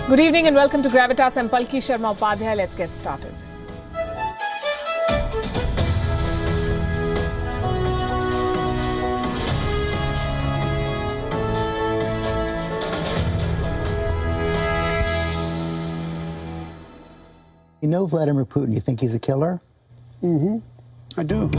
Good evening and welcome to Gravitas. I'm Palki Sharma Upadhyay. Let's get started. You know Vladimir Putin. You think he's a killer? I do.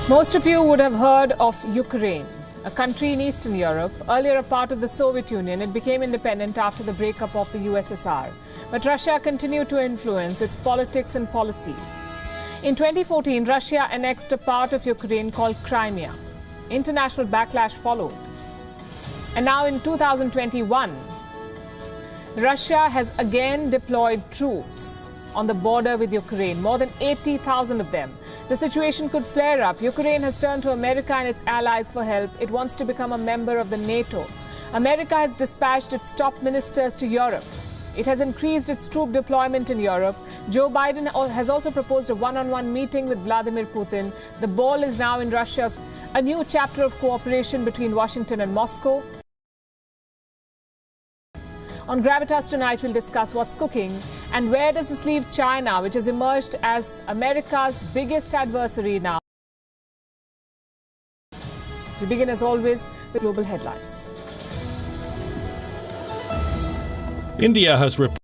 Most of you would have heard of Ukraine, a country in Eastern Europe, earlier a part of the Soviet Union. It became independent after the breakup of the USSR. But Russia continued to influence its politics and policies. In 2014, Russia annexed a part of Ukraine called Crimea. International backlash followed. And now in 2021, Russia has again deployed troops on the border with Ukraine, more than 80,000 of them. The situation could flare up. Ukraine has turned to America and its allies for help. It wants to become a member of the NATO. America has dispatched its top ministers to Europe. It has increased its troop deployment in Europe. Joe Biden has also proposed a one-on-one meeting with Vladimir Putin. The ball is now in Russia's. A new chapter of cooperation between Washington and Moscow. On Gravitas tonight, we'll discuss what's cooking and where does this leave China, which has emerged as America's biggest adversary now. We begin, as always, with global headlines. India has reported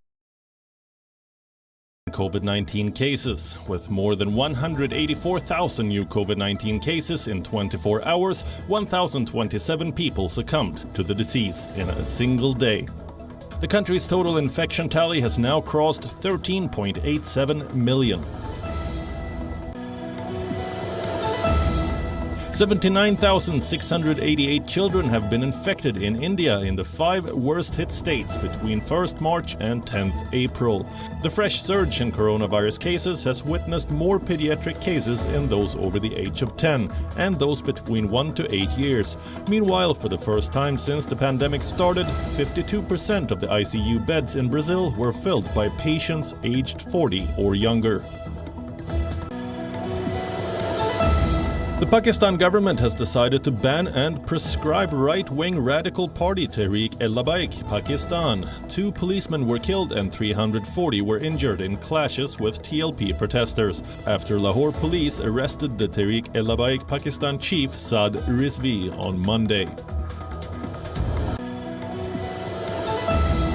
COVID-19 cases. With more than 184,000 new COVID-19 cases in 24 hours, 1,027 people succumbed to the disease in a single day. The country's total infection tally has now crossed 13.87 million. 79,688 children have been infected in India in the 5 worst-hit states between 1st March and 10th April. The fresh surge in coronavirus cases has witnessed more pediatric cases in those over the age of 10 and those between 1 to 8 years. Meanwhile, for the first time since the pandemic started, 52% of the ICU beds in Brazil were filled by patients aged 40 or younger. The Pakistan government has decided to ban and prescribe right-wing radical party Tehreek-e-Labbaik Pakistan. 2 policemen were killed and 340 were injured in clashes with TLP protesters after Lahore police arrested the Tehreek-e-Labbaik Pakistan chief Saad Rizvi on Monday.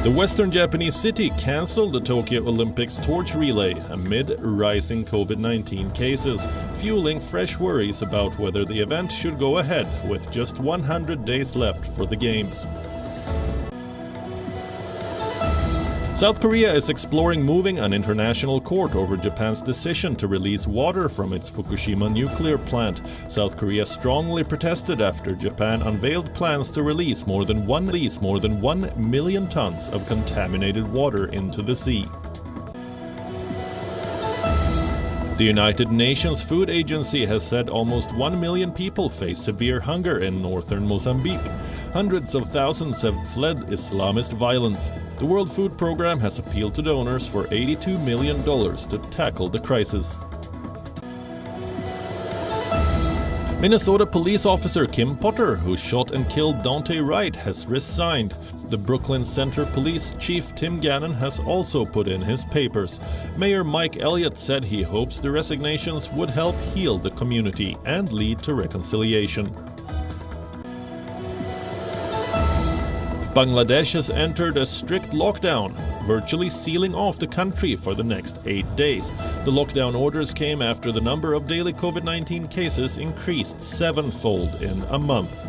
The western Japanese city cancelled the Tokyo Olympics torch relay amid rising COVID-19 cases, fueling fresh worries about whether the event should go ahead with just 100 days left for the Games. South Korea is exploring moving an international court over Japan's decision to release water from its Fukushima nuclear plant. South Korea strongly protested after Japan unveiled plans to release more than 1 million tons of contaminated water into the sea. The United Nations Food Agency has said almost 1 million people face severe hunger in northern Mozambique. Hundreds of thousands have fled Islamist violence. The World Food Programme has appealed to donors for $82 million to tackle the crisis. Minnesota police officer Kim Potter, who shot and killed Dante Wright, has resigned. The Brooklyn Center Police Chief Tim Gannon has also put in his papers. Mayor Mike Elliott said he hopes the resignations would help heal the community and lead to reconciliation. Bangladesh has entered a strict lockdown, virtually sealing off the country for the next 8 days. The lockdown orders came after the number of daily COVID-19 cases increased 7-fold in a month.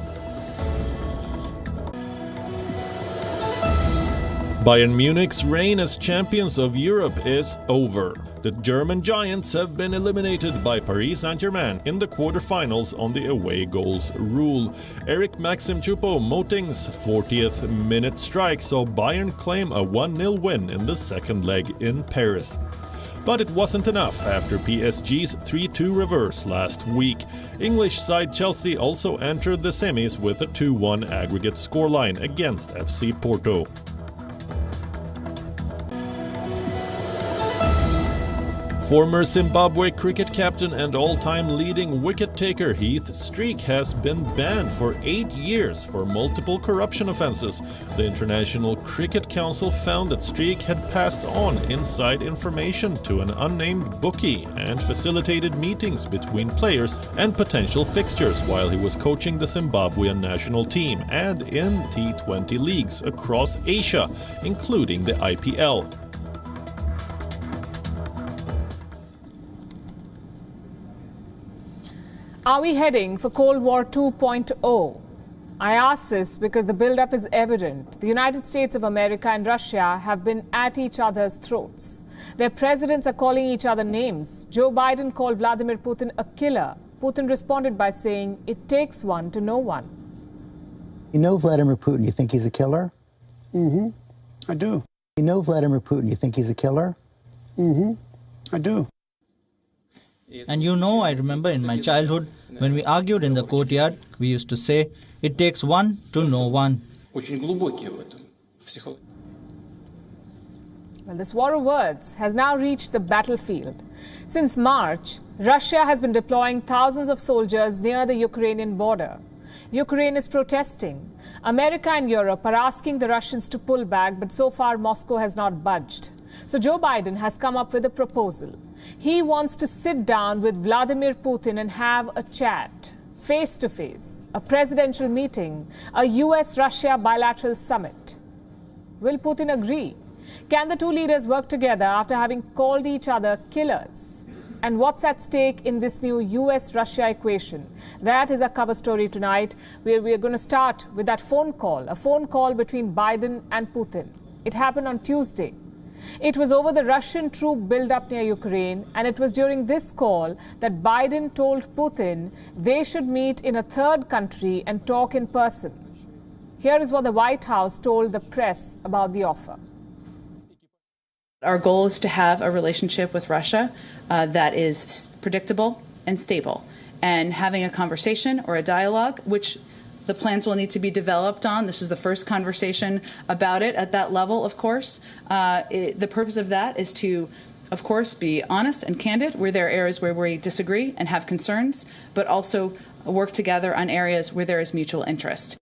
Bayern Munich's reign as champions of Europe is over. The German giants have been eliminated by Paris Saint-Germain in the quarterfinals on the away goals rule. Eric Maxim Choupo-Moting's 40th minute strike saw Bayern claim a 1-0 win in the second leg in Paris. But it wasn't enough after PSG's 3-2 reverse last week. English side Chelsea also entered the semis with a 2-1 aggregate scoreline against FC Porto. Former Zimbabwe cricket captain and all-time leading wicket-taker Heath Streak has been banned for 8 years for multiple corruption offences. The International Cricket Council found that Streak had passed on inside information to an unnamed bookie and facilitated meetings between players and potential fixtures while he was coaching the Zimbabwean national team and in T20 leagues across Asia, including the IPL. Are we heading for Cold War 2.0? I ask this because the build-up is evident. The United States of America and Russia have been at each other's throats. Their presidents are calling each other names. Joe Biden called Vladimir Putin a killer. Putin responded by saying, "It takes one to know one." You know Vladimir Putin, you think he's a killer? I do. You know Vladimir Putin, you think he's a killer? I do. And you know, I remember in my childhood, when we argued in the courtyard, we used to say, "It takes one to know one." Well, this war of words has now reached the battlefield. Since March, Russia has been deploying thousands of soldiers near the Ukrainian border. Ukraine is protesting. America and Europe are asking the Russians to pull back, but so far Moscow has not budged. So Joe Biden has come up with a proposal. He wants to sit down with Vladimir Putin and have a chat, face to face, a presidential meeting, a US-Russia bilateral summit. Will Putin agree? Can the two leaders work together after having called each other killers? And what's at stake in this new US-Russia equation? That is our cover story tonight, where we are going to start with that phone call, a phone call between Biden and Putin. It happened on Tuesday. It was over the Russian troop build-up near Ukraine, and it was during this call that Biden told Putin they should meet in a third country and talk in person. Here is what the White House told the press about the offer. Our goal is to have a relationship with Russia that is predictable and stable, and having a conversation or a dialogue, which the plans will need to be developed on. This is the first conversation about it at that level, of course. The purpose of that is to, of course, be honest and candid where there are areas where we disagree and have concerns, but also work together on areas where there is mutual interest.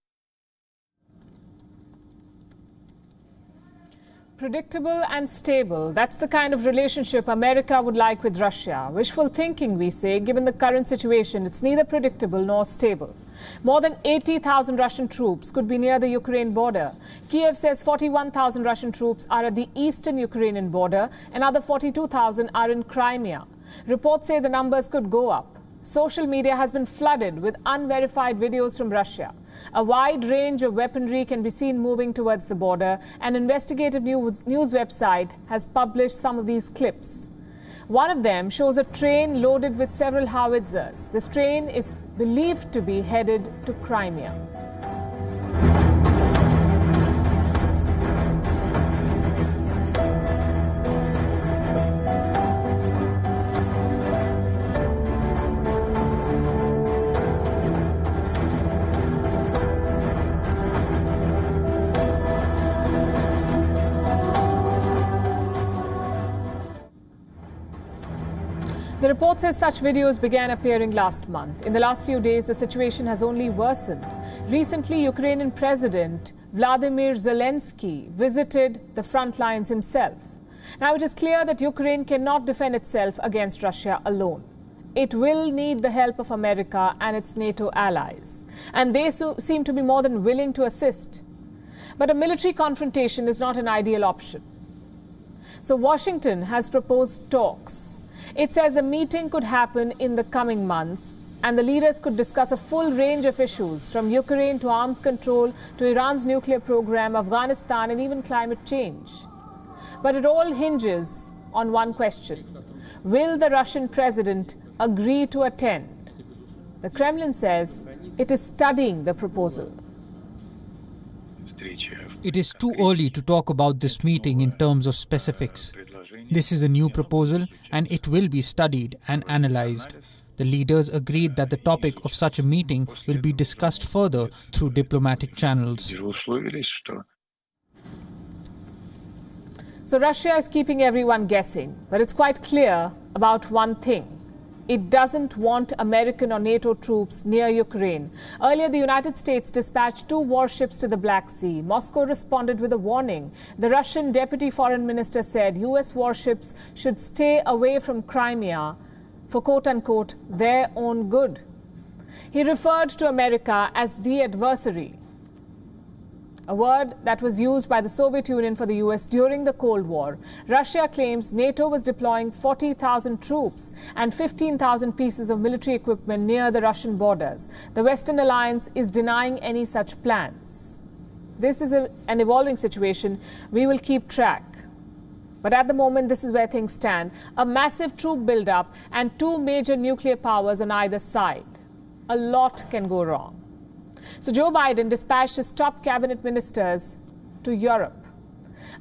Predictable and stable. That's the kind of relationship America would like with Russia. Wishful thinking, we say. Given the current situation, it's neither predictable nor stable. More than 80,000 Russian troops could be near the Ukraine border. Kiev says 41,000 Russian troops are at the eastern Ukrainian border. Another 42,000 are in Crimea. Reports say the numbers could go up. Social media has been flooded with unverified videos from Russia. A wide range of weaponry can be seen moving towards the border. An investigative news website has published some of these clips. One of them shows a train loaded with several howitzers. This train is believed to be headed to Crimea. The report says such videos began appearing last month. In the last few days, the situation has only worsened. Recently, Ukrainian President Vladimir Zelensky visited the front lines himself. Now, it is clear that Ukraine cannot defend itself against Russia alone. It will need the help of America and its NATO allies. And they seem to be more than willing to assist. But a military confrontation is not an ideal option. So Washington has proposed talks. It says the meeting could happen in the coming months and the leaders could discuss a full range of issues, from Ukraine to arms control to Iran's nuclear program, Afghanistan, and even climate change. But it all hinges on one question: will the Russian president agree to attend? The Kremlin says it is studying the proposal. It is too early to talk about this meeting in terms of specifics. This is a new proposal and it will be studied and analyzed. The leaders agreed that the topic of such a meeting will be discussed further through diplomatic channels. So Russia is keeping everyone guessing, but it's quite clear about one thing. It doesn't want American or NATO troops near Ukraine. Earlier, the United States dispatched 2 warships to the Black Sea. Moscow responded with a warning. The Russian deputy foreign minister said US warships should stay away from Crimea for quote-unquote their own good. He referred to America as the adversary, a word that was used by the Soviet Union for the US during the Cold War. Russia claims NATO was deploying 40,000 troops and 15,000 pieces of military equipment near the Russian borders. The Western alliance is denying any such plans. This is an evolving situation. We will keep track. But at the moment, this is where things stand: a massive troop buildup and 2 major nuclear powers on either side. A lot can go wrong. So Joe Biden dispatched his top cabinet ministers to Europe,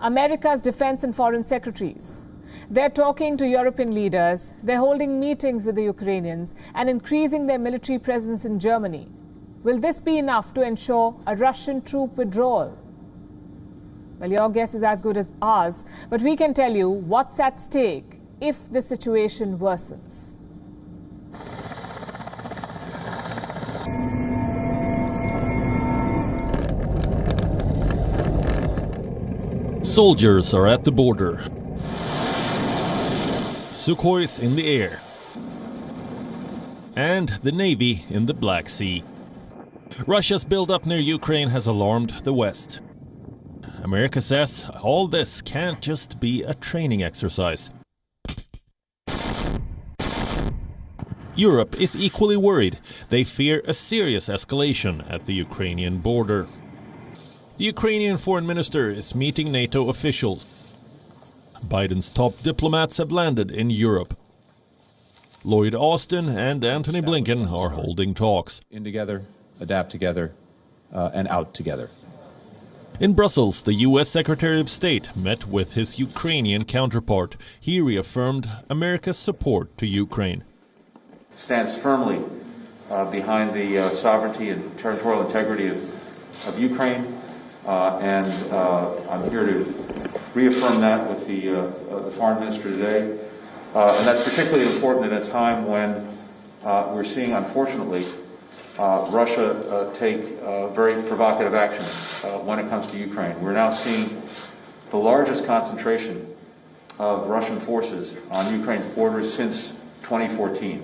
America's defense and foreign secretaries. They're talking to European leaders, they're holding meetings with the Ukrainians and increasing their military presence in Germany. Will this be enough to ensure a Russian troop withdrawal? Well, your guess is as good as ours, but we can tell you what's at stake if the situation worsens. Soldiers are at the border. Sukhois in the air. And the Navy in the Black Sea. Russia's build-up near Ukraine has alarmed the West. America says all this can't just be a training exercise. Europe is equally worried. They fear a serious escalation at the Ukrainian border. The Ukrainian foreign minister is meeting NATO officials. Biden's top diplomats have landed in Europe. Lloyd Austin and Antony Blinken are holding talks. In together, adapt together, and out together. In Brussels, the U.S. Secretary of State met with his Ukrainian counterpart. He reaffirmed America's support to Ukraine. Stands firmly behind the sovereignty and territorial integrity of Ukraine. And I'm here to reaffirm that with the foreign minister today. And that's particularly important at a time when we're seeing, unfortunately, Russia take very provocative actions when it comes to Ukraine. We're now seeing the largest concentration of Russian forces on Ukraine's borders since 2014.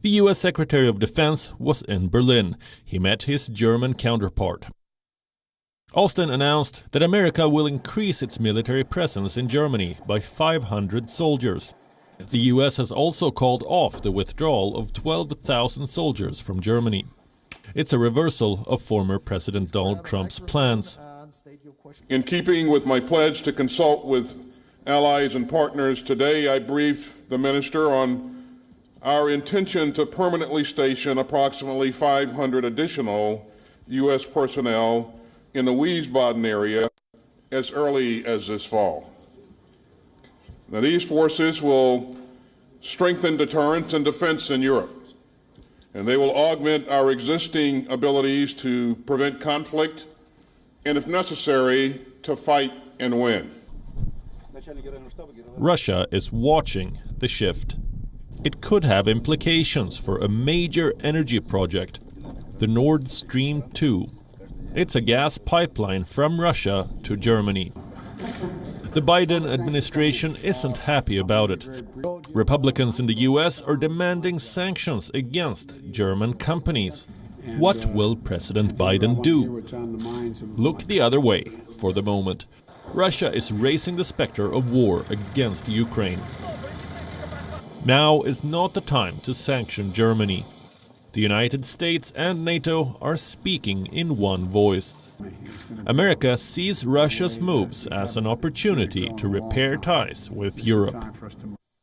The U.S. Secretary of Defense was in Berlin. He met his German counterpart. Austin announced that America will increase its military presence in Germany by 500 soldiers. The U.S. has also called off the withdrawal of 12,000 soldiers from Germany. It's a reversal of former President Donald Trump's plans. In keeping with my pledge to consult with allies and partners, today I briefed the minister on our intention to permanently station approximately 500 additional U.S. personnel in the Wiesbaden area as early as this fall. Now, these forces will strengthen deterrence and defense in Europe, and they will augment our existing abilities to prevent conflict and, if necessary, to fight and win. Russia is watching the shift. It could have implications for a major energy project, the Nord Stream 2. It's a gas pipeline from Russia to Germany. The Biden administration isn't happy about it. Republicans in the US are demanding sanctions against German companies. What will President Biden do? Look the other way for the moment. Russia is raising the specter of war against Ukraine. Now is not the time to sanction Germany. The United States and NATO are speaking in one voice. America sees Russia's moves as an opportunity to repair ties with Europe.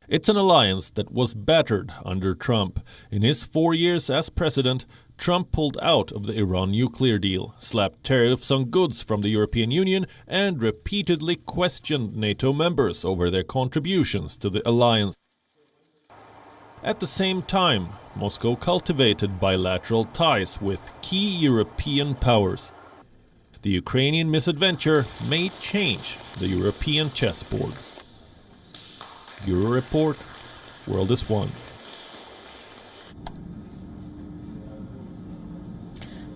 It's an alliance that was battered under Trump. In his 4 years as president, Trump pulled out of the Iran nuclear deal, slapped tariffs on goods from the European Union, and repeatedly questioned NATO members over their contributions to the alliance. At the same time, Moscow cultivated bilateral ties with key European powers. The Ukrainian misadventure may change the European chessboard. Euro Report, World is One.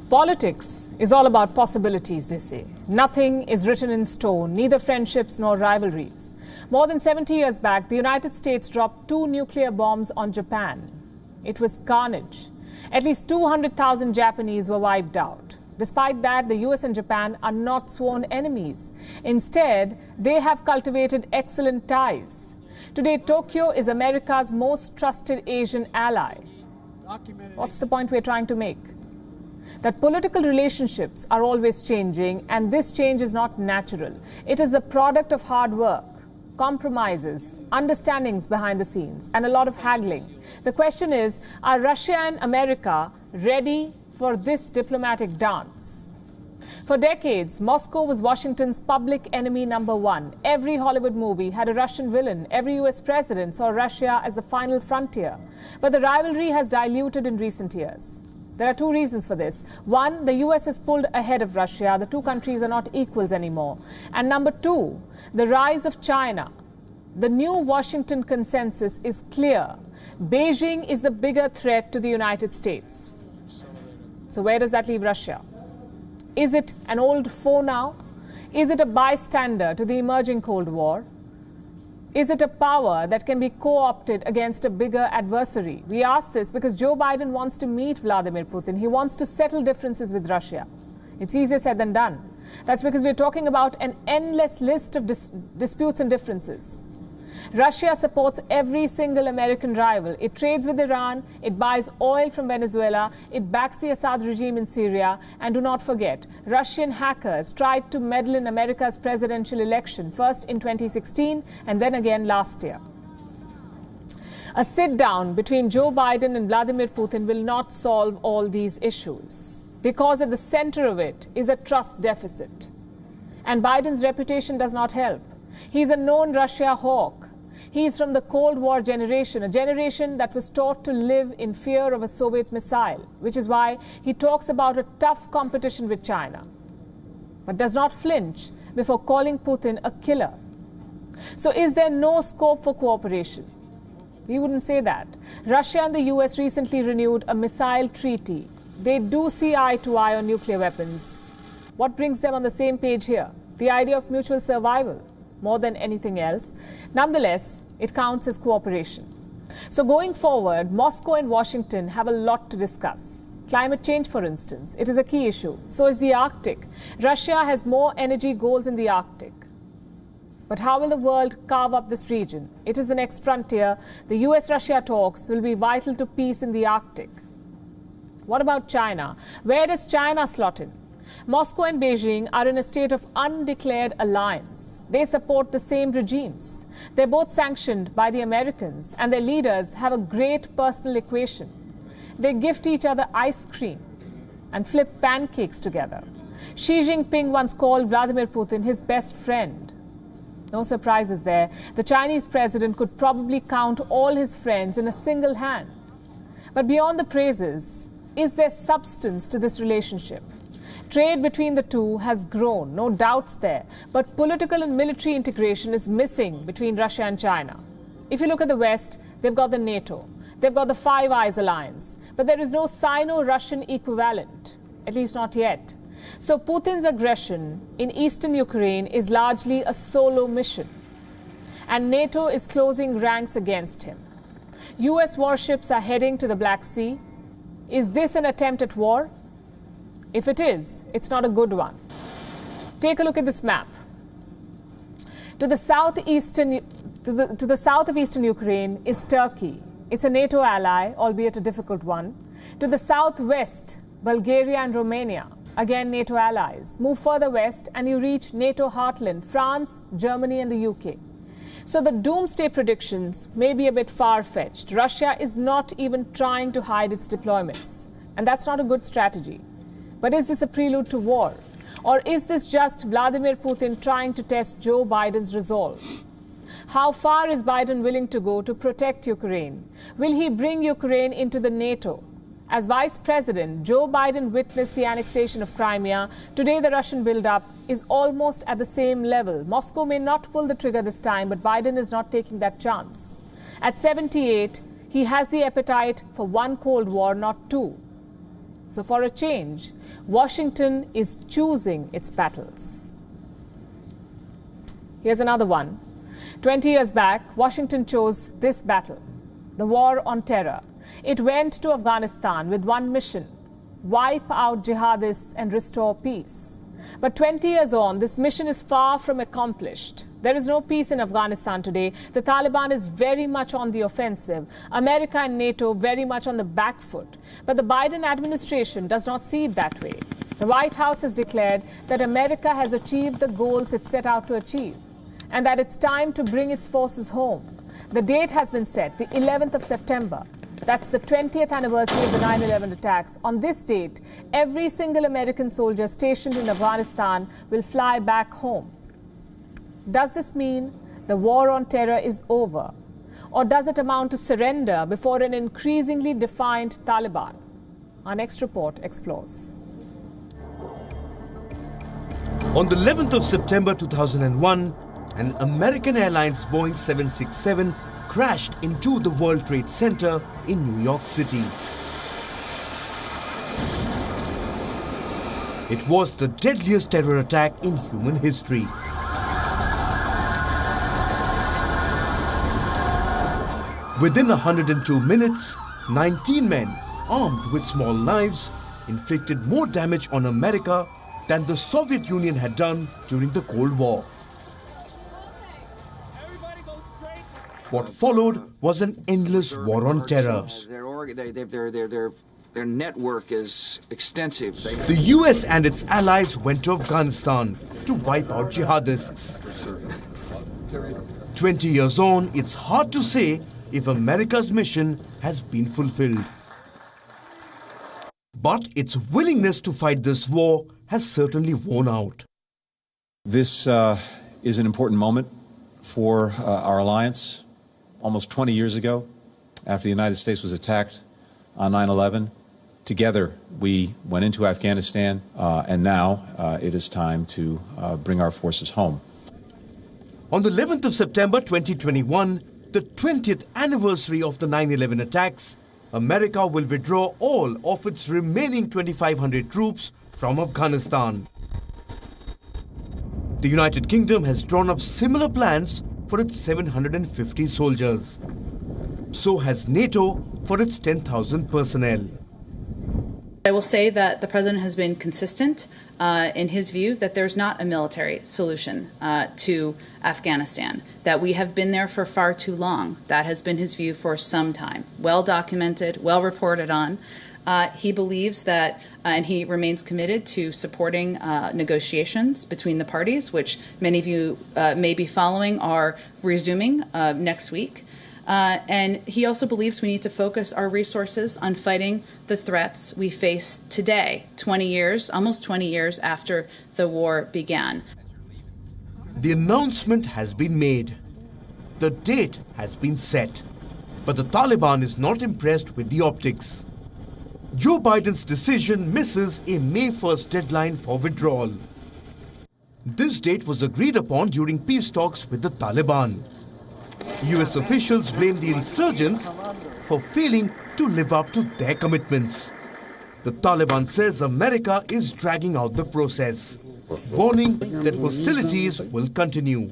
Politics is all about possibilities, they say. Nothing is written in stone, neither friendships nor rivalries. More than 70 years back, the United States dropped 2 nuclear bombs on Japan. It was carnage. At least 200,000 Japanese were wiped out. Despite that, the US and Japan are not sworn enemies. Instead, they have cultivated excellent ties. Today, Tokyo is America's most trusted Asian ally. What's the point we're trying to make? That political relationships are always changing, and this change is not natural. It is the product of hard work, compromises, understandings behind the scenes, and a lot of haggling. The question is, are Russia and America ready for this diplomatic dance? For decades, Moscow was Washington's public enemy number one. Every Hollywood movie had a Russian villain. Every US president saw Russia as the final frontier. But the rivalry has diluted in recent years. There are 2 reasons for this. One, the US has pulled ahead of Russia. The 2 countries are not equals anymore. And number 2, the rise of China. The new Washington consensus is clear. Beijing is the bigger threat to the United States. So where does that leave Russia? Is it an old foe now? Is it a bystander to the emerging Cold War? Is it a power that can be co-opted against a bigger adversary? We ask this because Joe Biden wants to meet Vladimir Putin. He wants to settle differences with Russia. It's easier said than done. That's because we're talking about an endless list of disputes and differences. Russia supports every single American rival. It trades with Iran, it buys oil from Venezuela, it backs the Assad regime in Syria, and do not forget, Russian hackers tried to meddle in America's presidential election, first in 2016 and then again last year. A sit-down between Joe Biden and Vladimir Putin will not solve all these issues, because at the center of it is a trust deficit. And Biden's reputation does not help. He's a known Russia hawk. He's from the Cold War generation, a generation that was taught to live in fear of a Soviet missile, which is why he talks about a tough competition with China, but does not flinch before calling Putin a killer. So is there no scope for cooperation? We wouldn't say that. Russia and the US recently renewed a missile treaty. They do see eye to eye on nuclear weapons. What brings them on the same page here? The idea of mutual survival, more than anything else. Nonetheless, it counts as cooperation. So going forward, Moscow and Washington have a lot to discuss. Climate change, for instance, it is a key issue. So is the Arctic. Russia has more energy goals in the Arctic. But how will the world carve up this region? It is the next frontier. The US-Russia talks will be vital to peace in the Arctic. What about China? Where does China slot in? Moscow and Beijing are in a state of undeclared alliance. They support the same regimes. They're both sanctioned by the Americans, and their leaders have a great personal equation. They gift each other ice cream and flip pancakes together. Xi Jinping once called Vladimir Putin his best friend. No surprises there. The Chinese president could probably count all his friends in a single hand. But beyond the praises, is there substance to this relationship? Trade between the two has grown, no doubts there, but political and military integration is missing between Russia and China. If you look at the West, they've got the NATO, they've got the Five Eyes alliance, but there is no Sino-Russian equivalent, at least not yet. So Putin's aggression in eastern Ukraine is largely a solo mission, and NATO is closing ranks against him. US warships are heading to the Black Sea. Is this an attempt at war? If it is, it's not a good one. Take a look at this map. To the southeastern To the south of eastern Ukraine is Turkey. It's a NATO ally, albeit a difficult one. To the southwest, Bulgaria and Romania, again NATO allies. Move further west and you reach NATO heartland, France, Germany and the UK. So the doomsday predictions may be a bit far-fetched. Russia is not even trying to hide its deployments. And that's not a good strategy. But is this a prelude to war? Or is this just Vladimir Putin trying to test Joe Biden's resolve? How far is Biden willing to go to protect Ukraine? Will he bring Ukraine into the NATO? As Vice President, Joe Biden witnessed the annexation of Crimea. Today, the Russian buildup is almost at the same level. Moscow may not pull the trigger this time, but Biden is not taking that chance. At 78, he has the appetite for one Cold War, not two. So for a change, Washington is choosing its battles. Here's another one. 20 years back, Washington chose this battle, the war on terror. It went to Afghanistan with one mission: wipe out jihadists and restore peace. But 20 years on, this mission is far from accomplished. There is no peace in Afghanistan today. The Taliban is very much on the offensive. America and NATO very much on the back foot. But the Biden administration does not see it that way. The White House has declared that America has achieved the goals it set out to achieve, and that it's time to bring its forces home. The date has been set, the 11th of September. That's the 20th anniversary of the 9/11 attacks. On this date, every single American soldier stationed in Afghanistan will fly back home. Does this mean the war on terror is over? Or does it amount to surrender before an increasingly defiant Taliban? Our next report explores. On the 11th of September 2001, an American Airlines Boeing 767 crashed into the World Trade Center in New York City. It was the deadliest terror attack in human history. Within 102 minutes, 19 men armed with small knives inflicted more damage on America than the Soviet Union had done during the Cold War. What followed was an endless war on terror. Their network is extensive. The US and its allies went to Afghanistan to wipe out jihadists. 20 years on, it's hard to say if America's mission has been fulfilled. But its willingness to fight this war has certainly worn out. This is an important moment for our alliance. Almost 20 years ago, after the United States was attacked on 9/11, together we went into Afghanistan, and now it is time to bring our forces home. On the 11th of September 2021, the 20th anniversary of the 9/11 attacks, America will withdraw all of its remaining 2,500 troops from Afghanistan. The United Kingdom has drawn up similar plans for its 750 soldiers. So has NATO for its 10,000 personnel. I will say that the president has been consistent in his view that there's not a military solution to Afghanistan, that we have been there for far too long. That has been his view for some time. Well documented, well reported on. He believes that, and he remains committed to supporting negotiations between the parties, which many of you may be following, are resuming next week. And he also believes we need to focus our resources on fighting the threats we face today, 20 years, almost 20 years after the war began. The announcement has been made. The date has been set. But the Taliban is not impressed with the optics. Joe Biden's decision misses a May 1st deadline for withdrawal. This date was agreed upon during peace talks with the Taliban. US officials blame the insurgents for failing to live up to their commitments. The Taliban says America is dragging out the process, warning that hostilities will continue.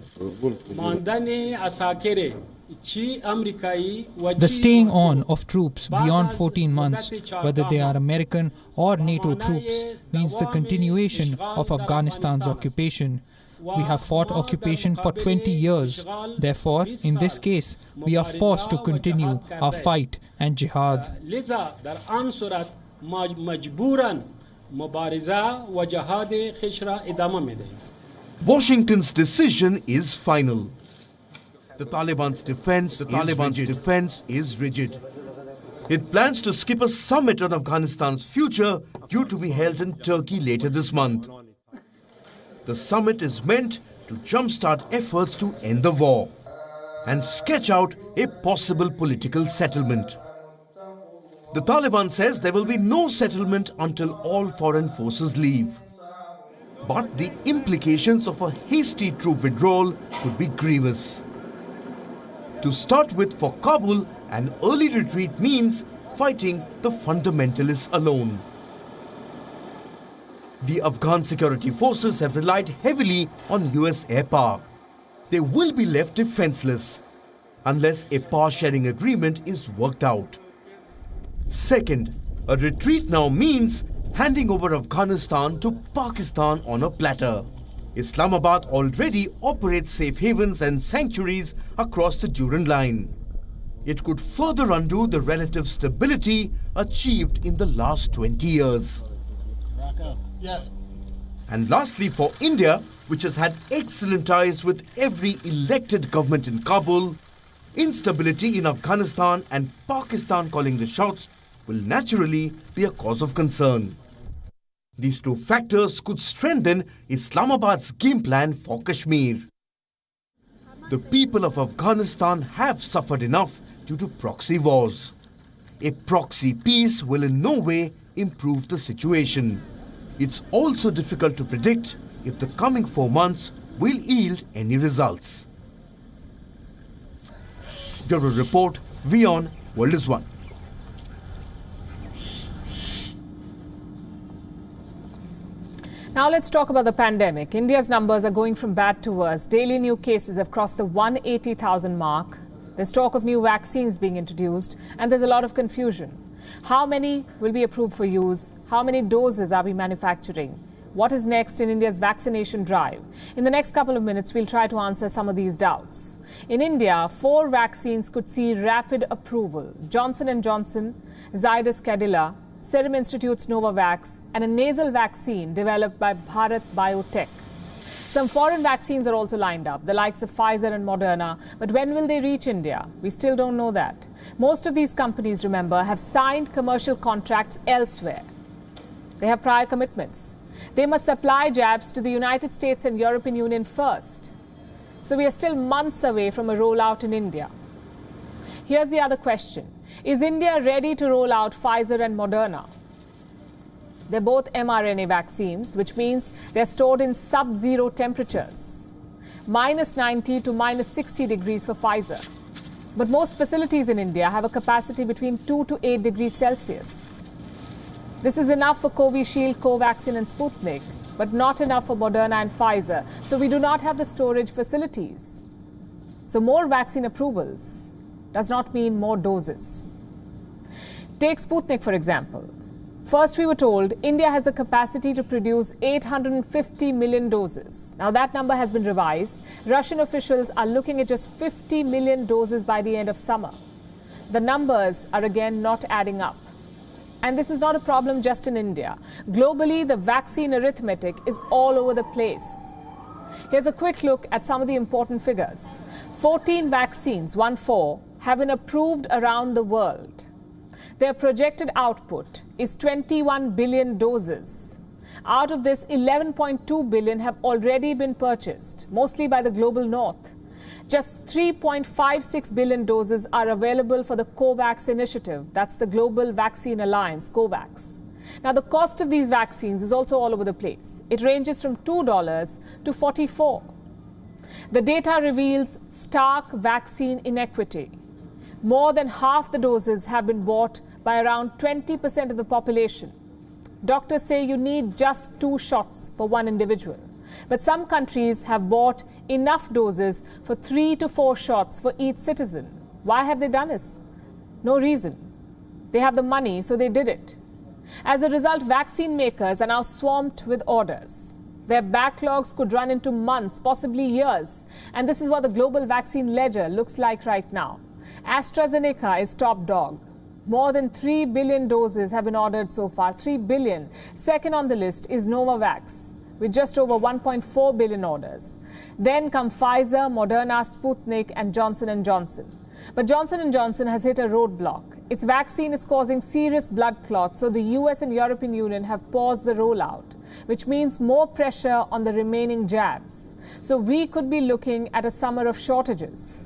The staying on of troops beyond 14 months, whether they are American or NATO troops, means the continuation of Afghanistan's occupation. We have fought occupation for 20 years. Therefore, in this case, we are forced to continue our fight and jihad. Washington's decision is final. The Taliban's defense is rigid. It plans to skip a summit on Afghanistan's future due to be held in Turkey later this month. The summit is meant to jumpstart efforts to end the war and sketch out a possible political settlement. The Taliban says there will be no settlement until all foreign forces leave. But the implications of a hasty troop withdrawal could be grievous. To start with, for Kabul, an early retreat means fighting the fundamentalists alone. The Afghan security forces have relied heavily on US air power. They will be left defenseless unless a power-sharing agreement is worked out. Second, a retreat now means handing over Afghanistan to Pakistan on a platter. Islamabad already operates safe havens and sanctuaries across the Durand Line. It could further undo the relative stability achieved in the last 20 years. Yes. And lastly, for India, which has had excellent ties with every elected government in Kabul, instability in Afghanistan and Pakistan calling the shots will naturally be a cause of concern. These two factors could strengthen Islamabad's game plan for Kashmir. The people of Afghanistan have suffered enough due to proxy wars. A proxy peace will in no way improve the situation. It's also difficult to predict if the coming 4 months will yield any results. Bureau Report, WION World is One. Now let's talk about the pandemic. India's numbers are going from bad to worse. Daily new cases have crossed the 180,000 mark. There's talk of new vaccines being introduced, and there's a lot of confusion. How many will be approved for use? How many doses are we manufacturing? What is next in India's vaccination drive? In the next couple of minutes, we'll try to answer some of these doubts. In India, 4 vaccines could see rapid approval. Johnson & Johnson, Zydus Cadila, Serum Institute's Novavax, and a nasal vaccine developed by Bharat Biotech. Some foreign vaccines are also lined up, the likes of Pfizer and Moderna. But when will they reach India? We still don't know that. Most of these companies, remember, have signed commercial contracts elsewhere. They have prior commitments. They must supply jabs to the United States and European Union first. So we are still months away from a rollout in India. Here's the other question. Is India ready to roll out Pfizer and Moderna? They're both mRNA vaccines, which means they're stored in sub-zero temperatures, -90 to -60 degrees for Pfizer. But most facilities in India have a capacity between 2 to 8 degrees Celsius. This is enough for Covishield, Covaxin and Sputnik, but not enough for Moderna and Pfizer. So we do not have the storage facilities. So more vaccine approvals does not mean more doses. Take Sputnik, for example. First, we were told India has the capacity to produce 850 million doses. Now, that number has been revised. Russian officials are looking at just 50 million doses by the end of summer. The numbers are again not adding up. And this is not a problem just in India. Globally, the vaccine arithmetic is all over the place. Here's a quick look at some of the important figures. 14 vaccines, 1-4, have been approved around the world. Their projected output is 21 billion doses. Out of this, 11.2 billion have already been purchased, mostly by the global north. Just 3.56 billion doses are available for the COVAX initiative. That's the Global Vaccine Alliance, COVAX. Now, the cost of these vaccines is also all over the place. It ranges from $2 to $44. The data reveals stark vaccine inequity. More than half the doses have been bought by around 20% of the population. Doctors say you need just 2 shots for one individual. But some countries have bought enough doses for 3 to 4 shots for each citizen. Why have they done this? No reason. They have the money, so they did it. As a result, vaccine makers are now swamped with orders. Their backlogs could run into months, possibly years. And this is what the global vaccine ledger looks like right now. AstraZeneca is top dog. More than 3 billion doses have been ordered so far, 3 billion. Second on the list is Novavax, with just over 1.4 billion orders. Then come Pfizer, Moderna, Sputnik and Johnson & Johnson. But Johnson & Johnson has hit a roadblock. Its vaccine is causing serious blood clots, so the US and European Union have paused the rollout, which means more pressure on the remaining jabs. So we could be looking at a summer of shortages.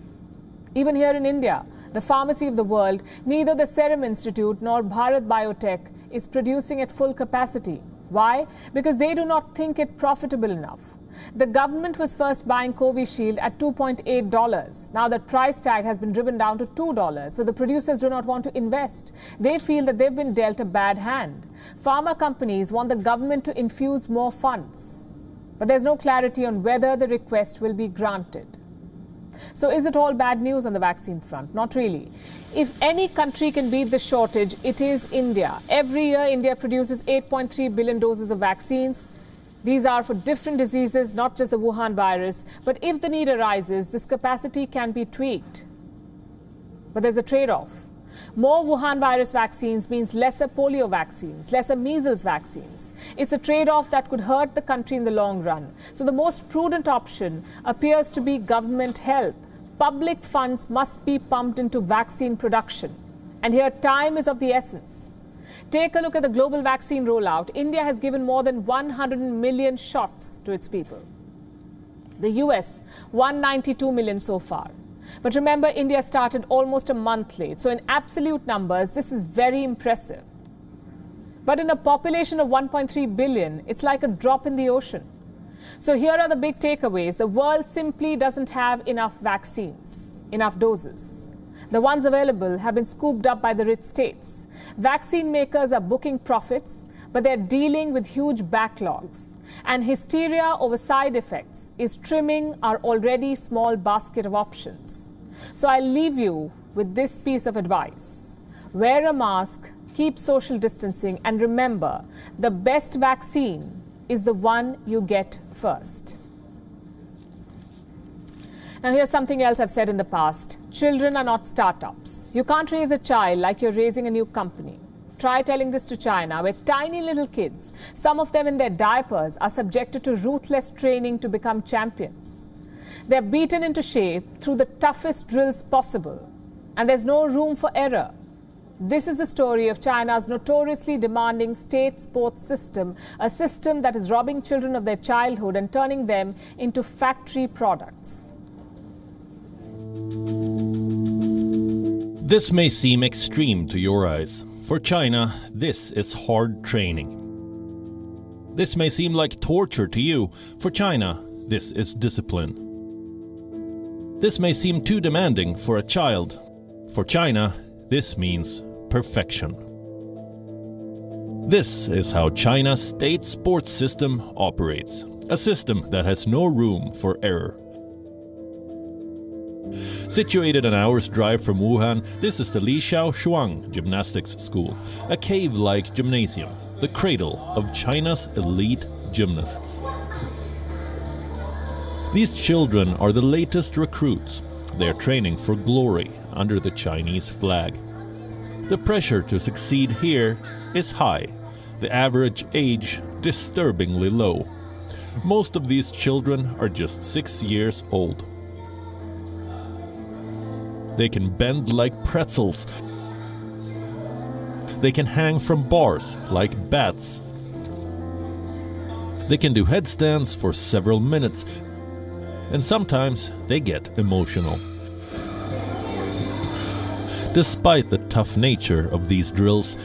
Even here in India, the pharmacy of the world, neither the Serum Institute nor Bharat Biotech is producing at full capacity. Why? Because they do not think it profitable enough. The government was first buying Covishield at $2.8. Now that price tag has been driven down to $2, so the producers do not want to invest. They feel that they've been dealt a bad hand. Pharma companies want the government to infuse more funds. But there's no clarity on whether the request will be granted. So is it all bad news on the vaccine front? Not really. If any country can beat the shortage, it is India. Every year, India produces 8.3 billion doses of vaccines. These are for different diseases, not just the Wuhan virus. But if the need arises, this capacity can be tweaked. But there's a trade-off. More Wuhan virus vaccines means lesser polio vaccines, lesser measles vaccines. It's a trade-off that could hurt the country in the long run. So the most prudent option appears to be government help. Public funds must be pumped into vaccine production. And here time is of the essence. Take a look at the global vaccine rollout. India has given more than 100 million shots to its people. The US, 192 million so far. But remember, India started almost a month late. So in absolute numbers, this is very impressive. But in a population of 1.3 billion, it's like a drop in the ocean. So here are the big takeaways. The world simply doesn't have enough vaccines, enough doses. The ones available have been scooped up by the rich states. Vaccine makers are booking profits, but they're dealing with huge backlogs. And hysteria over side effects is trimming our already small basket of options. So I'll leave you with this piece of advice. Wear a mask, keep social distancing, and remember, the best vaccine is the one you get first. Now here's something else I've said in the past. Children are not startups. You can't raise a child like you're raising a new company. Try telling this to China, where tiny little kids, some of them in their diapers, are subjected to ruthless training to become champions. They're beaten into shape through the toughest drills possible, and there's no room for error. This is the story of China's notoriously demanding state sports system, a system that is robbing children of their childhood and turning them into factory products. This may seem extreme to your eyes. For China, this is hard training. This may seem like torture to you. For China, this is discipline. This may seem too demanding for a child. For China, this means perfection. This is how China's state sports system operates. A system that has no room for error. Situated an hour's drive from Wuhan, this is the Lixiao Shuang Gymnastics School, a cave-like gymnasium, the cradle of China's elite gymnasts. These children are the latest recruits. They are training for glory under the Chinese flag. The pressure to succeed here is high, the average age disturbingly low. Most of these children are just 6 years old. They can bend like pretzels. They can hang from bars like bats. They can do headstands for several minutes, and sometimes they get emotional. Despite the tough nature of these drills,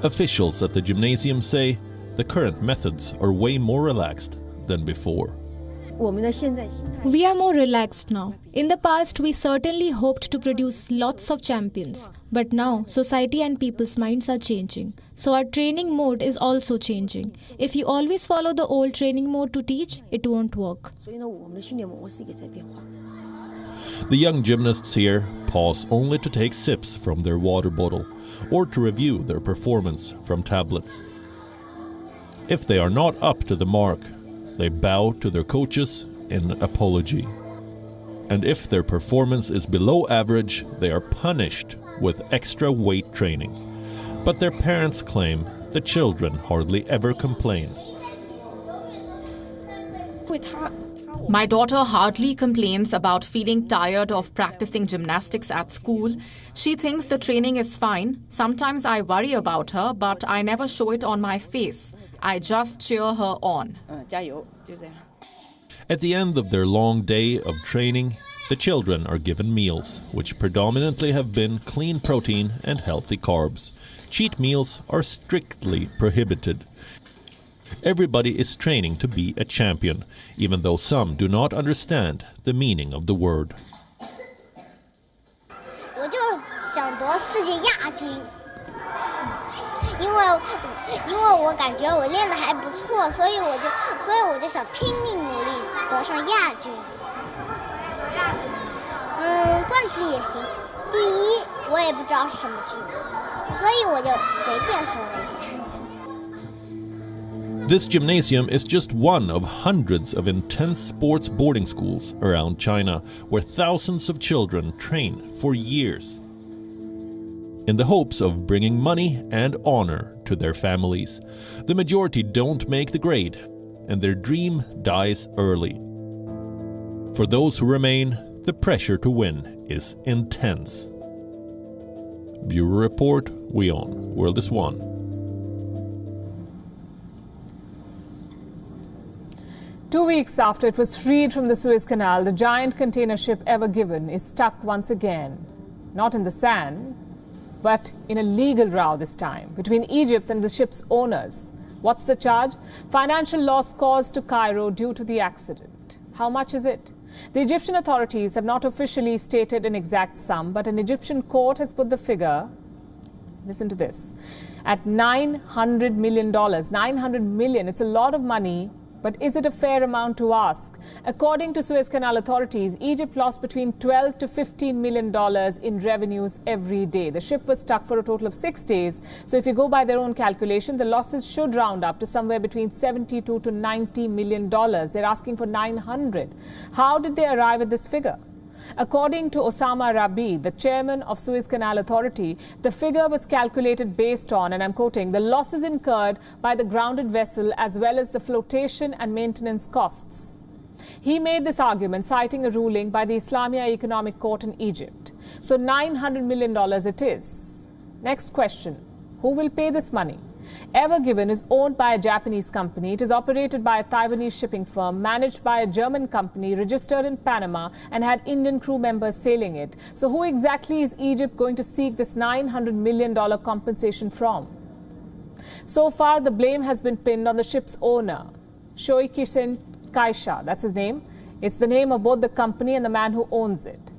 officials at the gymnasium say the current methods are way more relaxed than before. We are more relaxed now. In the past, we certainly hoped to produce lots of champions. But now, society and people's minds are changing. So our training mode is also changing. If you always follow the old training mode to teach, it won't work. The young gymnasts here pause only to take sips from their water bottle or to review their performance from tablets. If they are not up to the mark, they bow to their coaches in apology. And if their performance is below average, they are punished with extra weight training. But their parents claim the children hardly ever complain. My daughter hardly complains about feeling tired of practicing gymnastics at school. She thinks the training is fine. Sometimes I worry about her, but I never show it on my face. I just cheer her on. At the end of their long day of training, the children are given meals, which predominantly have been clean protein and healthy carbs. Cheat meals are strictly prohibited. Everybody is training to be a champion, even though some do not understand the meaning of the word. This gymnasium is just one of hundreds of intense sports boarding schools around China, where thousands of children train for years in the hopes of bringing money and honor to their families. The majority don't make the grade, and their dream dies early. For those who remain, the pressure to win is intense. Bureau Report, WION, World is One. Two weeks after it was freed from the Suez Canal, the giant container ship Ever Given is stuck once again. Not in the sand, but in a legal row this time between Egypt and the ship's owners. What's the charge? Financial loss caused to Cairo due to the accident. How much is it? The Egyptian authorities have not officially stated an exact sum, but an Egyptian court has put the figure, listen to this, at $900 million. 900 million, it's a lot of money. But is it a fair amount to ask? According to Suez Canal authorities, Egypt lost between $12 to $15 million in revenues every day. The ship was stuck for a total of 6 days. So if you go by their own calculation, the losses should round up to somewhere between $72 to $90 million. They're asking for 900. How did they arrive at this figure? According to Osama Rabi, the chairman of Suez Canal Authority, the figure was calculated based on, and I'm quoting, the losses incurred by the grounded vessel as well as the flotation and maintenance costs. He made this argument citing a ruling by the Islamia Economic Court in Egypt. So $900 million it is. Next question, who will pay this money? Ever Given is owned by a Japanese company. It is operated by a Taiwanese shipping firm, managed by a German company, registered in Panama, and had Indian crew members sailing it. So who exactly is Egypt going to seek this $900 million compensation from? So far, the blame has been pinned on the ship's owner, Shoikisen Kaisha. That's his name. It's the name of both the company and the man who owns it.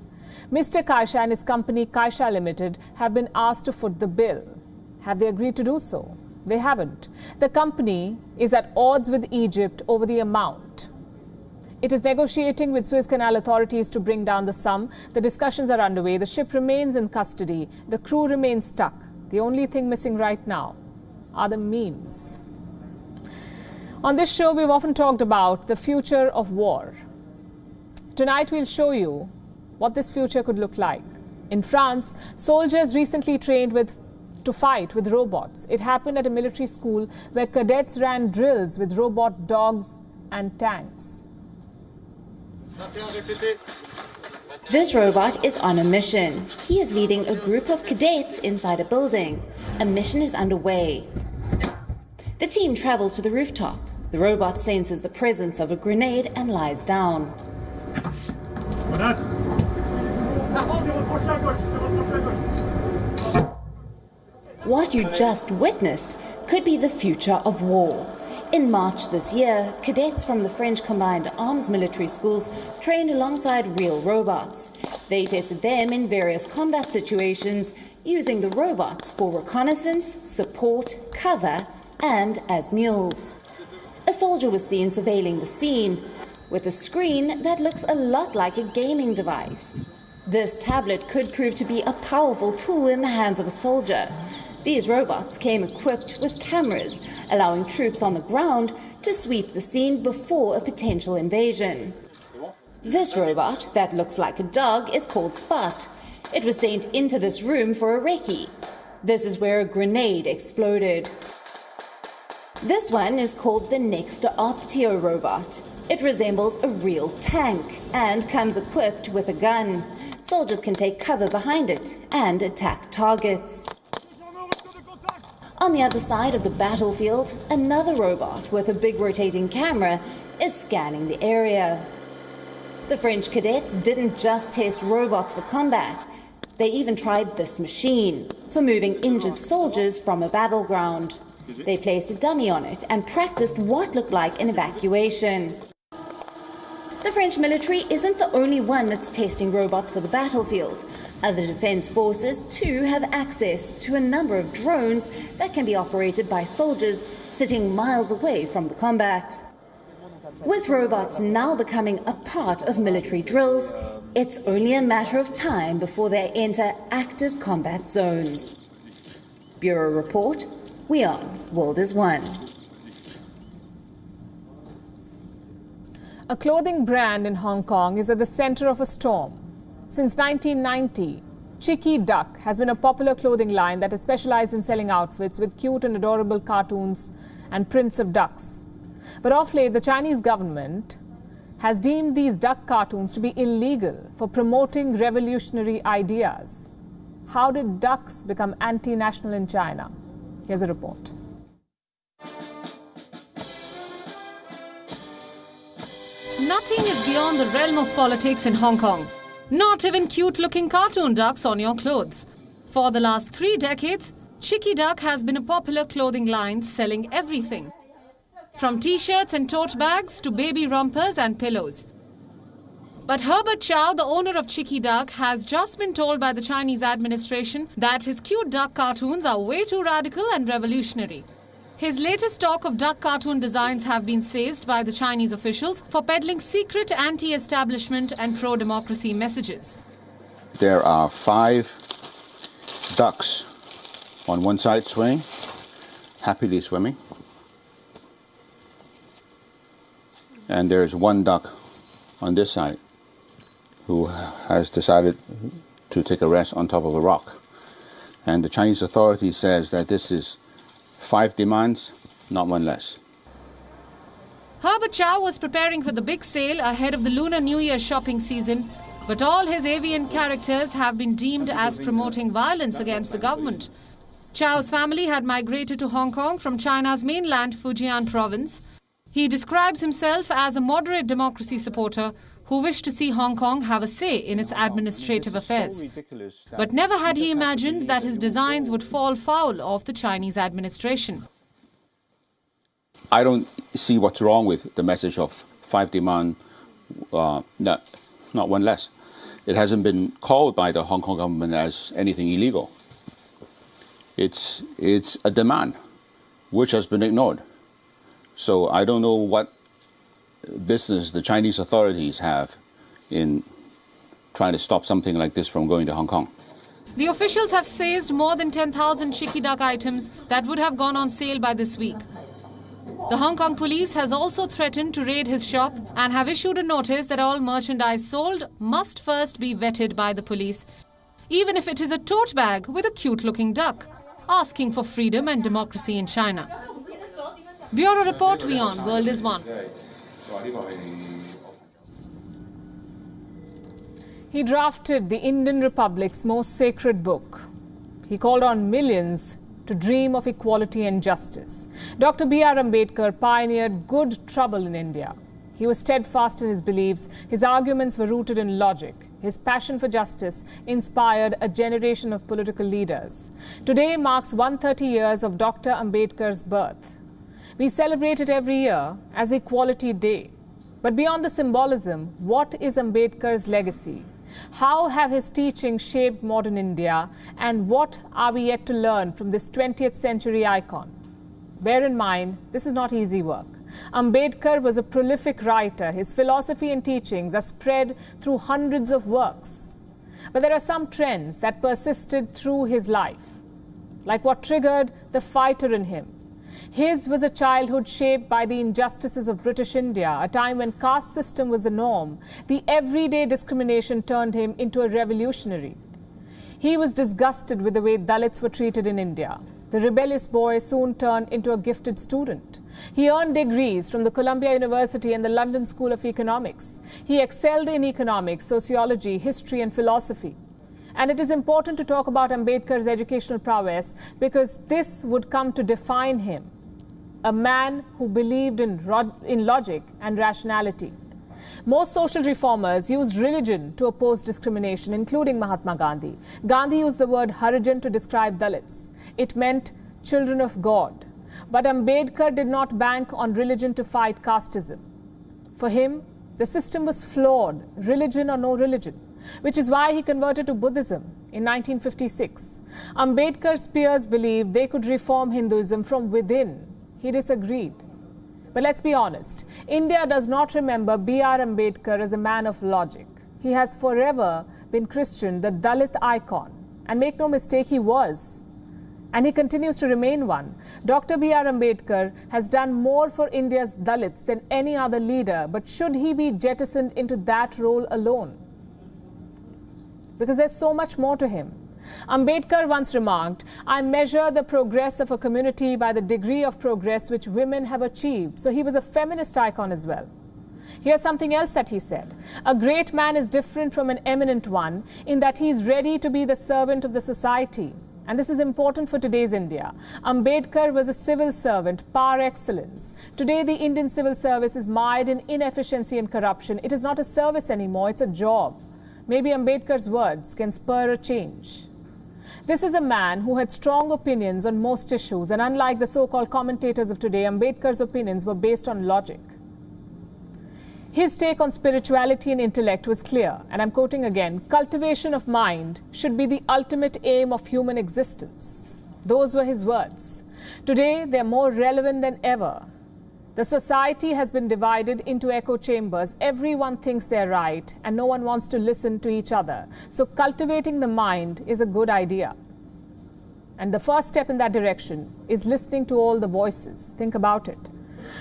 Mr. Kaisha and his company, Kaisha Limited, have been asked to foot the bill. Have they agreed to do so? They haven't. The company is at odds with Egypt over the amount. It is negotiating with Suez Canal authorities to bring down the sum. The discussions are underway. The ship remains in custody. The crew remains stuck. The only thing missing right now are the memes. On this show, we've often talked about the future of war. Tonight, we'll show you what this future could look like. In France, soldiers recently trained to fight with robots. It happened at a military school where cadets ran drills with robot dogs and tanks. This robot is on a mission. He is leading a group of cadets inside a building. A mission is underway. The team travels to the rooftop. The robot senses the presence of a grenade and lies down. What you just witnessed could be the future of war. In March this year, cadets from the French Combined Arms military schools trained alongside real robots. They tested them in various combat situations, using the robots for reconnaissance, support, cover, and as mules. A soldier was seen surveilling the scene with a screen that looks a lot like a gaming device. This tablet could prove to be a powerful tool in the hands of a soldier. These robots came equipped with cameras, allowing troops on the ground to sweep the scene before a potential invasion. This robot, that looks like a dog, is called Spot. It was sent into this room for a recce. This is where a grenade exploded. This one is called the Next Optio robot. It resembles a real tank and comes equipped with a gun. Soldiers can take cover behind it and attack targets. On the other side of the battlefield, another robot with a big rotating camera is scanning the area. The French cadets didn't just test robots for combat. They even tried this machine for moving injured soldiers from a battleground. They placed a dummy on it and practiced what looked like an evacuation. The French military isn't the only one that's testing robots for the battlefield. Other defense forces too have access to a number of drones that can be operated by soldiers sitting miles away from the combat. With robots now becoming a part of military drills, it's only a matter of time before they enter active combat zones. Bureau Report, WION, World is One. A clothing brand in Hong Kong is at the center of a storm. Since 1990, Chicky Duck has been a popular clothing line that has specialized in selling outfits with cute and adorable cartoons and prints of ducks. But of late, the Chinese government has deemed these duck cartoons to be illegal for promoting revolutionary ideas. How did ducks become anti-national in China? Here's a report. Nothing is beyond the realm of politics in Hong Kong. Not even cute-looking cartoon ducks on your clothes. For the last 3 decades, Chicky Duck has been a popular clothing line selling everything, from t-shirts and tote bags to baby rompers and pillows. But Herbert Chow, the owner of Chicky Duck, has just been told by the Chinese administration that his cute duck cartoons are way too radical and revolutionary. His latest stock of duck cartoon designs have been seized by the Chinese officials for peddling secret anti-establishment and pro-democracy messages. There are 5 ducks on one side swimming, happily swimming. And there's 1 duck on this side who has decided to take a rest on top of a rock. And the Chinese authority says that this is 5 demands, not 1 less. Herbert Chow was preparing for the big sale ahead of the Lunar New Year shopping season, but all his avian characters have been deemed as promoting violence against the government. Chow's family had migrated to Hong Kong from China's mainland Fujian province. He describes himself as a moderate democracy supporter who wished to see Hong Kong have a say in its administrative affairs. But never had he imagined that his designs would fall foul of the Chinese administration. I don't see what's wrong with the message of 5 demand, not 1 less. It hasn't been called by the Hong Kong government as anything illegal. It's a demand which has been ignored. So I don't know what business the Chinese authorities have in trying to stop something like this from going to Hong Kong. The officials have seized more than 10,000 Chicky Duck items that would have gone on sale by this week. The Hong Kong police has also threatened to raid his shop and have issued a notice that all merchandise sold must first be vetted by the police, even if it is a tote bag with a cute-looking duck, asking for freedom and democracy in China. Bureau Report, WION, World is One. He drafted the Indian Republic's most sacred book. He called on millions to dream of equality and justice. Dr. B.R. Ambedkar pioneered good trouble in India. He was steadfast in his beliefs. His arguments were rooted in logic. His passion for justice inspired a generation of political leaders. Today marks 130 years of Dr. Ambedkar's birth. We celebrate it every year as Equality Day. But beyond the symbolism, what is Ambedkar's legacy? How have his teachings shaped modern India? And what are we yet to learn from this 20th century icon? Bear in mind, this is not easy work. Ambedkar was a prolific writer. His philosophy and teachings are spread through hundreds of works. But there are some trends that persisted through his life, like what triggered the fighter in him. His was a childhood shaped by the injustices of British India, a time when caste system was the norm. The everyday discrimination turned him into a revolutionary. He was disgusted with the way Dalits were treated in India. The rebellious boy soon turned into a gifted student. He earned degrees from the Columbia University and the London School of Economics. He excelled in economics, sociology, history and philosophy. And it is important to talk about Ambedkar's educational prowess because this would come to define him. A man who believed in logic and rationality. Most social reformers used religion to oppose discrimination, including Mahatma Gandhi. Gandhi used the word Harijan to describe Dalits. It meant children of God. But Ambedkar did not bank on religion to fight casteism. For him, the system was flawed, religion or no religion, which is why he converted to Buddhism in 1956. Ambedkar's peers believed they could reform Hinduism from within. He disagreed. But let's be honest, India does not remember B.R. Ambedkar as a man of logic. He has forever been christened the Dalit icon. And make no mistake, he was. And he continues to remain one. Dr. B.R. Ambedkar has done more for India's Dalits than any other leader. But should he be jettisoned into that role alone? Because there's so much more to him. Ambedkar once remarked, "I measure the progress of a community by the degree of progress which women have achieved." So he was a feminist icon as well. Here's something else that he said. A great man is different from an eminent one in that he is ready to be the servant of the society. And this is important for today's India. Ambedkar was a civil servant par excellence. Today, the Indian civil service is mired in inefficiency and corruption. It is not a service anymore, it's a job. Maybe Ambedkar's words can spur a change. This is a man who had strong opinions on most issues, and unlike the so-called commentators of today, Ambedkar's opinions were based on logic. His take on spirituality and intellect was clear, and I'm quoting again, "Cultivation of mind should be the ultimate aim of human existence." Those were his words. Today, they're more relevant than ever. The society has been divided into echo chambers. Everyone thinks they're right, and no one wants to listen to each other. So cultivating the mind is a good idea. And the first step in that direction is listening to all the voices. Think about it.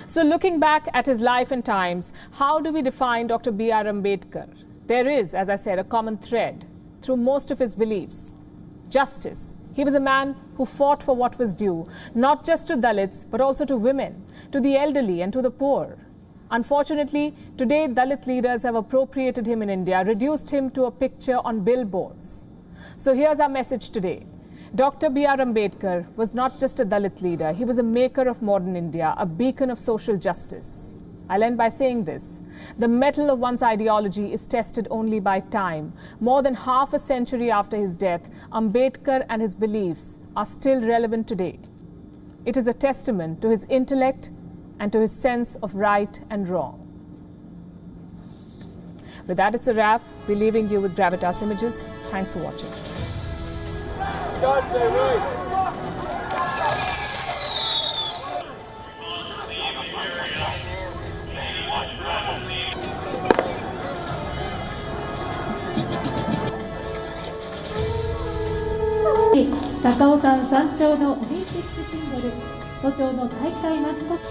So looking back at his life and times, how do we define Dr. B.R. Ambedkar? There is, as I said, a common thread through most of his beliefs. Justice. He was a man who fought for what was due, not just to Dalits, but also to women, to the elderly and to the poor. Unfortunately, today Dalit leaders have appropriated him in India, reduced him to a picture on billboards. So here's our message today. Dr. B.R. Ambedkar was not just a Dalit leader, he was a maker of modern India, a beacon of social justice. I'll end by saying this. The mettle of one's ideology is tested only by time. More than half a century after his death, Ambedkar and his beliefs are still relevant today. It is a testament to his intellect and to his sense of right and wrong. With that, it's a wrap. We're leaving you with Gravitas images. Thanks for watching. Hey, 高尾山山頂のオリンピックシンボル、都庁の大会マスコット。